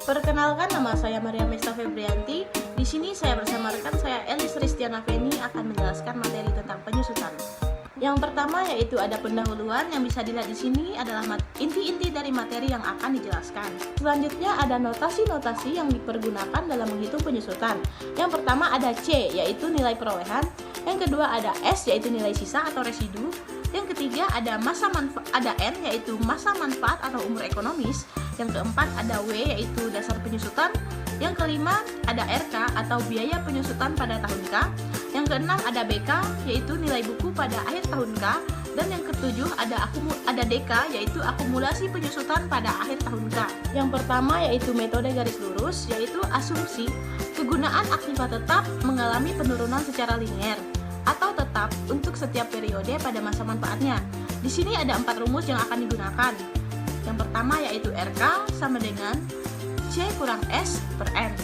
Perkenalkan, nama saya Maria Mesta Febrianti. Di sini saya bersama rekan saya Elis Ristiana Feni akan menjelaskan materi tentang penyusutan. Yang pertama yaitu ada pendahuluan, yang bisa dilihat di sini adalah inti-inti dari materi yang akan dijelaskan. Selanjutnya ada notasi-notasi yang dipergunakan dalam menghitung penyusutan. Yang pertama ada C, yaitu nilai perolehan. Yang kedua ada S, yaitu nilai sisa atau residu. Yang ketiga ada N, yaitu masa manfaat atau umur ekonomis. Yang keempat ada W, yaitu dasar penyusutan. Yang kelima ada RK atau biaya penyusutan pada tahun K. Yang keenam ada BK, yaitu nilai buku pada akhir tahun K. Dan yang ketujuh ada DK, yaitu akumulasi penyusutan pada akhir tahun K. Yang pertama yaitu metode garis lurus, yaitu asumsi kegunaan aktiva tetap mengalami penurunan secara linier atau tetap untuk setiap periode pada masa manfaatnya. Di sini ada 4 rumus yang akan digunakan. Yang pertama yaitu RK sama dengan C kurang S per N.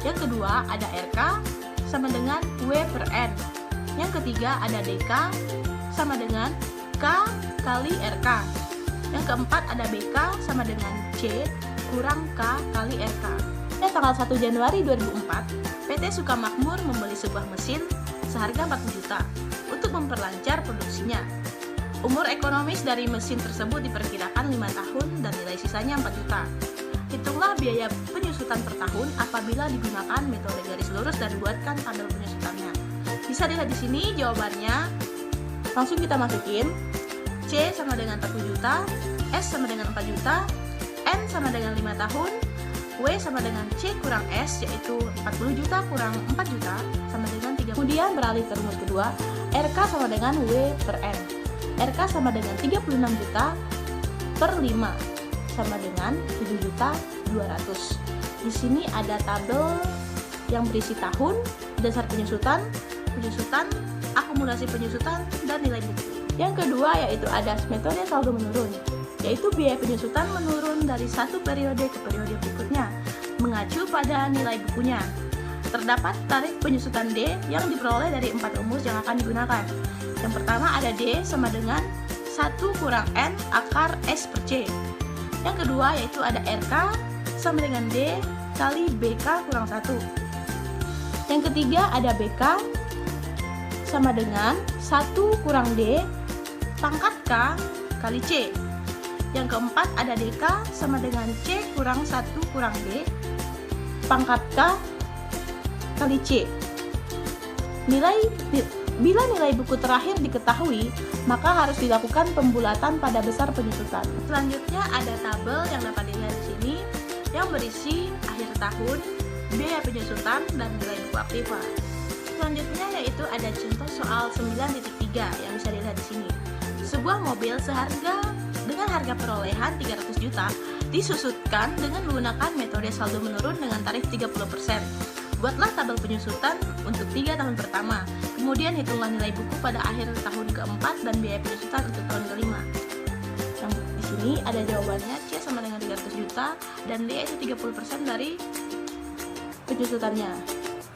Yang kedua ada RK sama dengan W per N. Yang ketiga ada DK sama dengan K kali RK. Yang keempat ada BK sama dengan C kurang K kali RK. Pada tanggal 1 Januari 2004, PT Sukamakmur membeli sebuah mesin seharga 40 juta untuk memperlancar produksinya. Umur ekonomis dari mesin tersebut diperkirakan 5 tahun dan nilai sisanya 4 juta. Hitunglah biaya penyusutan per tahun apabila digunakan metode garis lurus dan buatkan tabel penyusutannya. Bisa dilihat di sini jawabannya. Langsung kita masukin. C sama dengan 40 juta, S sama dengan 4 juta, N sama dengan 5 tahun, W sama dengan C kurang S, yaitu 40 juta kurang 4 juta sama dengan 3. Kemudian beralih ke rumus kedua, RK sama dengan W per N. RK sama dengan 36 juta per 5 sama dengan 7 juta 200. Di sini ada tabel yang berisi tahun, dasar penyusutan, akumulasi penyusutan, dan nilai buku. Yang kedua yaitu ada metode saldo menurun, yaitu biaya penyusutan menurun dari satu periode ke periode berikutnya, mengacu pada nilai bukunya. Terdapat tarif penyusutan D yang diperoleh dari 4 rumus yang akan digunakan. Yang pertama ada D sama dengan 1 kurang N akar S per C. Yang kedua yaitu ada RK sama dengan D kali BK kurang 1. Yang ketiga ada BK sama dengan 1 kurang D pangkat K kali C. Yang keempat ada DK sama dengan C kurang 1 kurang D pangkat K kali C. Bila nilai buku terakhir diketahui, maka harus dilakukan pembulatan pada besar penyusutan. Selanjutnya ada tabel yang dapat dilihat di sini yang berisi akhir tahun, biaya penyusutan, dan nilai buku aktiva. Selanjutnya yaitu ada contoh soal 9.3 yang bisa dilihat di sini. Sebuah mobil dengan harga perolehan 300 juta disusutkan dengan menggunakan metode saldo menurun dengan tarif 30%. Buatlah tabel penyusutan untuk 3 tahun pertama. Kemudian hitunglah nilai buku pada akhir tahun keempat dan biaya penyusutan untuk tahun kelima. Yang di sini ada jawabannya, C sama dengan 300 juta dan D itu 30% dari penyusutannya,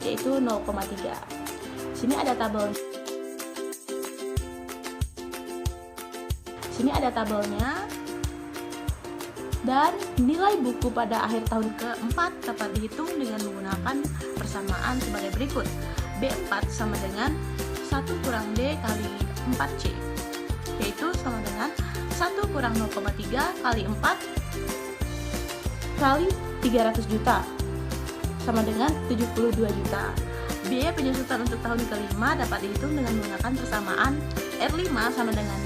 yaitu 0,3. Sini ada tabel. Sini ada tabelnya. Dan nilai buku pada akhir tahun keempat dapat dihitung dengan menggunakan persamaan sebagai berikut. B4 sama dengan 1 kurang D kali 4C, yaitu sama dengan 1 kurang 0,3 kali 4 kali 300 juta, sama dengan 72 juta. Biaya penyusutan untuk tahun kelima dapat dihitung dengan menggunakan persamaan R5 sama dengan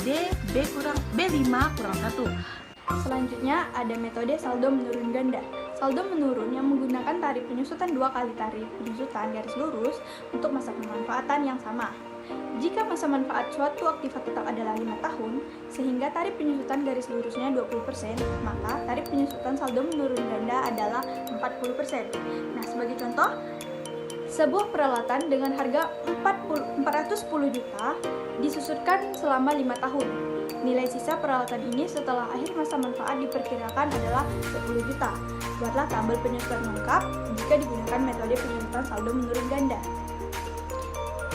B5 kurang 1. Selanjutnya ada metode saldo menurun ganda. Saldo menurun yang menggunakan tarif penyusutan 2 kali tarif penyusutan garis lurus untuk masa pemanfaatan yang sama. Jika masa manfaat suatu aktiva tetap adalah 5 tahun, sehingga tarif penyusutan garis lurusnya 20%, maka tarif penyusutan saldo menurun ganda adalah 40%. Nah, sebagai contoh, sebuah peralatan dengan harga 410 juta disusutkan selama 5 tahun. Nilai sisa peralatan ini setelah akhir masa manfaat diperkirakan adalah 10 juta. Buatlah tabel penyusutan lengkap jika digunakan metode penyusutan saldo menurun ganda.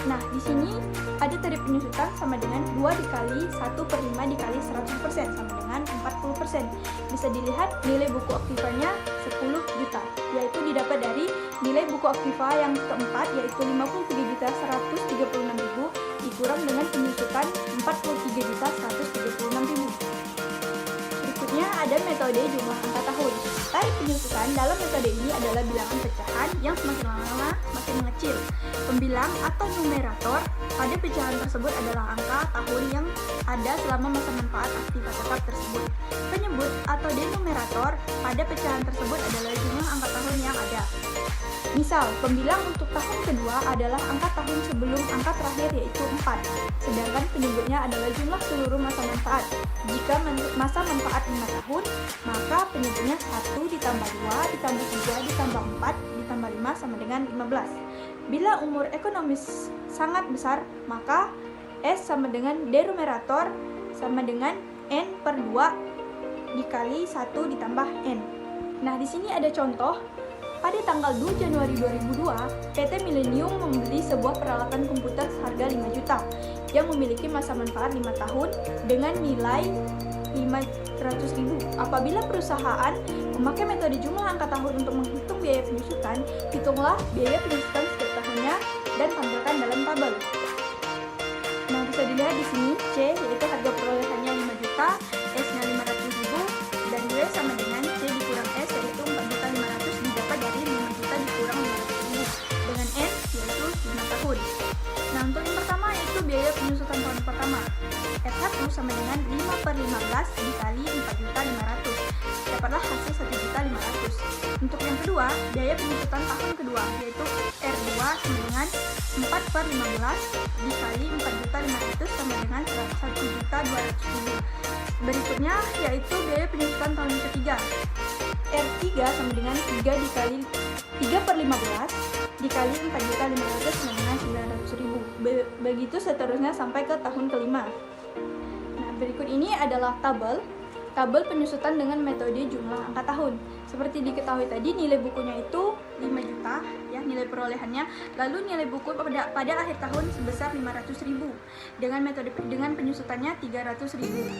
Nah, di sini ada tarif penyusutan sama dengan 2 dikali 1/5 dikali 100% sama dengan 40%. Bisa dilihat nilai buku aktifanya 10 juta, yaitu didapat dari nilai buku aktiva yang keempat yaitu 53.136.000 dikurang dengan penyusutan 43.136.000. Berikutnya ada metode jumlah angka tahun. Tarif penyusutan dalam metode ini adalah bilangan pecahan yang semakin lama makin mengecil. Pembilang atau numerator pada pecahan tersebut adalah angka tahun yang ada selama masa manfaat aktiva tetap tersebut. Penyebut atau denumerator pada pecahan tersebut adalah jumlah angka tahun yang ada. Misal, pembilang untuk tahun kedua adalah angka tahun sebelum angka terakhir yaitu 4, sedangkan penyebutnya adalah jumlah seluruh masa manfaat. Jika masa manfaat 5 tahun, maka penyebutnya 1 ditambah 2 ditambah 3 ditambah 4 ditambah 5 sama dengan 15. Bila umur ekonomis sangat besar, maka S sama dengan denumerator sama dengan N per 2 dikali 1 ditambah N. Nah, di sini ada contoh. Pada tanggal 2 Januari 2002, PT Millennium membeli sebuah peralatan komputer seharga 5 juta yang memiliki masa manfaat 5 tahun dengan nilai 500.000. Apabila perusahaan memakai metode jumlah angka tahun untuk menghitung biaya penyusutan, hitunglah biaya penyusutan setiap tahunnya dan tampilkan dalam tabel. Nah, bisa dilihat di sini C yaitu harga perolehannya 5 juta, S-nya 500.000 dan Y sama dengan C dikurang S yaitu 4.500.000 didapat dari 5 juta dikurang 500.000 dengan N yaitu 5 tahun. Nah, untuk yang pertama yaitu biaya penyusutan tahun pertama. R1 sama dengan 5/15 dikali 4.500.000. Dapatlah hasil 1.500.000. Untuk yang kedua, biaya penyusutan tahun kedua yaitu R2 sama dengan 4/15 dikali 4.500.000 sama dengan 1.200.000. Berikutnya yaitu biaya penyusutan tahun ketiga. R3 sama dengan 3 dikali 3/15 dikali 4.500.000 sama dengan 900.000. Begitu seterusnya sampai ke tahun kelima. Nah, berikut ini adalah tabel penyusutan dengan metode jumlah angka tahun. Seperti diketahui tadi, nilai bukunya itu 5 juta ya, nilai perolehannya. Lalu nilai buku pada akhir tahun sebesar 500.000 dengan penyusutannya 300.000.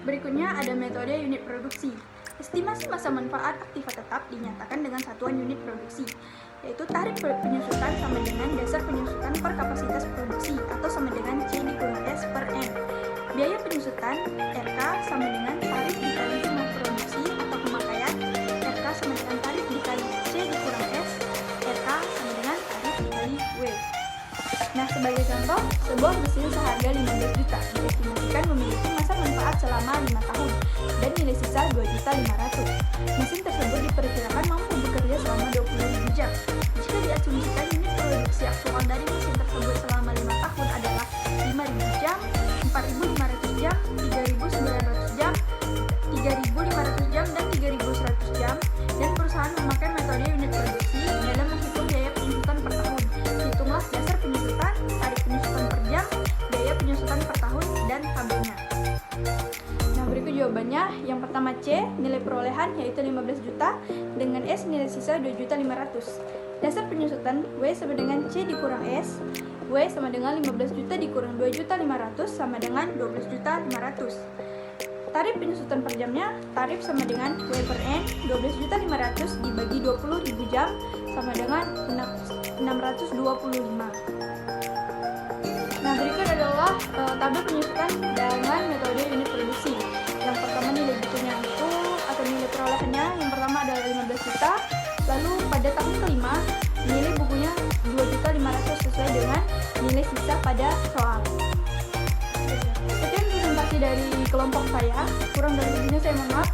Berikutnya ada metode unit produksi. Estimasi masa manfaat aktiva tetap dinyatakan dengan satuan unit produksi, yaitu tarif penyusutan sama dengan dasar penyusutan per kapasitas produksi atau sama dengan C dikurang S per N. Biaya penyusutan RK sama dengan tarif dikali jumlah produksi atau pemakaian. RK sama dengan tarif dikali C dikurang S. RK sama dengan tarif dikali W. Nah, sebagai contoh, sebuah mesin seharga 15 juta diestimasikan memiliki masa manfaat selama 5 tahun dan nilai sisa 2.500.000. Mesin tersebut diperkirakan mampu bekerja selama 20.000 jam. Jika diasumsikan unit produksi aktual dari mesin tersebut selama 5 tahun adalah 5.000 jam, 4.500 jam, 3.900 jam, 3.500 jam, dan 3.100 jam, dan perusahaan memakai metode unit produksi dalam menghitung biaya penyusutan per tahun. Hitunglah dasar penyusutan, tarif penyusutan per jam, biaya penyusutan per tahun, dan tabelnya. Nah, berikut jawabannya. Yang pertama C, nilai perolehan yaitu 15 juta, dengan S nilai sisa 2.500.000. Dasar penyusutan W sama dengan C dikurang S, W sama dengan 15 juta dikurang 2.500.000 sama dengan 12.500.000. Tarif penyusutan per jamnya, tarif sama dengan W per N, 12.500.000 dibagi 20.000 jam sama dengan 625. Nah, berikut adalah tabel penyusutan dengan metode unit produksi. Yang pertama nilai bukunya itu atau nilai perolehannya yang pertama adalah 15 juta. Lalu pada tahun kelima nilai bukunya 2.500.000 sesuai dengan nilai sisa pada soal. Sekian presentasi dari kelompok saya. Kurang dari lebihnya saya mohon maaf.